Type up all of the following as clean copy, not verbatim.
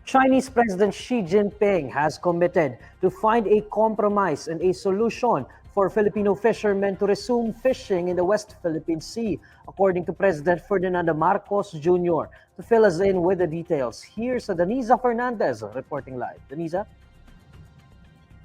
Chinese President Xi Jinping has committed to find a compromise and a solution for Filipino fishermen to resume fishing in the West Philippine Sea, according to President Ferdinand Marcos Jr. To fill us in with the details, here's Denisa Fernandez reporting live. Denisa?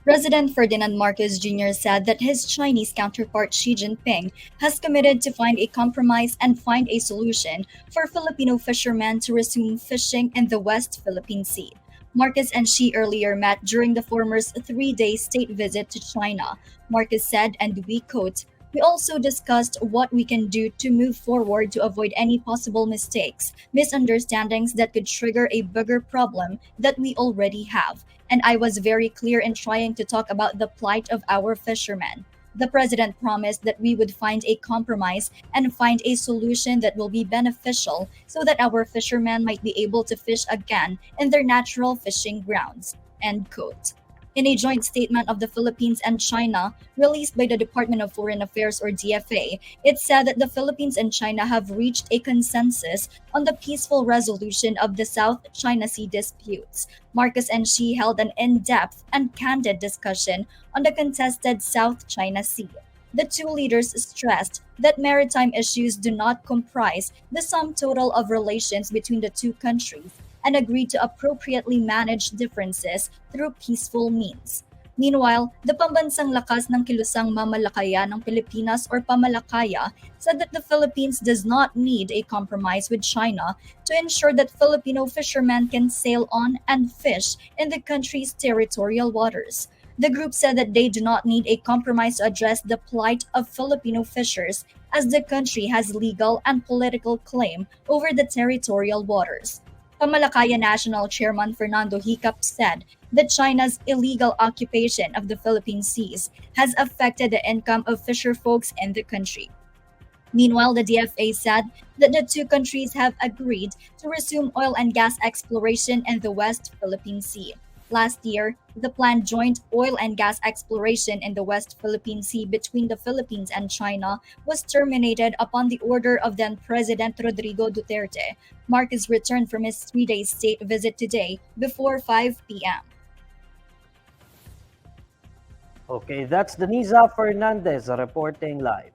President Ferdinand Marcos Jr. said that his Chinese counterpart Xi Jinping has committed to find a compromise and find a solution for Filipino fishermen to resume fishing in the West Philippine Sea. Marcos and Xi earlier met during the former's 3-day state visit to China. Marcos said, and we quote, "We also discussed what we can do to move forward to avoid any possible mistakes, misunderstandings that could trigger a bigger problem that we already have. And I was very clear in trying to talk about the plight of our fishermen." The president promised that we would find a compromise and find a solution that will be beneficial so that our fishermen might be able to fish again in their natural fishing grounds. End quote. In a joint statement of the Philippines and China released by the Department of Foreign Affairs or DFA, it said that the Philippines and China have reached a consensus on the peaceful resolution of the South China Sea disputes. Marcos and Xi held an in-depth and candid discussion on the contested South China Sea. The two leaders stressed that maritime issues do not comprise the sum total of relations between the two countries and agreed to appropriately manage differences through peaceful means. Meanwhile, the Pambansang Lakas ng Kilusang Mamalakaya ng Pilipinas or Pamalakaya said that the Philippines does not need a compromise with China to ensure that Filipino fishermen can sail on and fish in the country's territorial waters. The group said that they do not need a compromise to address the plight of Filipino fishers as the country has legal and political claim over the territorial waters. Pamalakaya National Chairman Fernando Hicap said that China's illegal occupation of the Philippine seas has affected the income of fisherfolks in the country. Meanwhile, the DFA said that the two countries have agreed to resume oil and gas exploration in the West Philippine Sea. Last year, the planned joint oil and gas exploration in the West Philippine Sea between the Philippines and China was terminated upon the order of then President Rodrigo Duterte. Marcos returned from his 3-day state visit today before 5 p.m. Okay, that's Denisa Fernandez reporting live.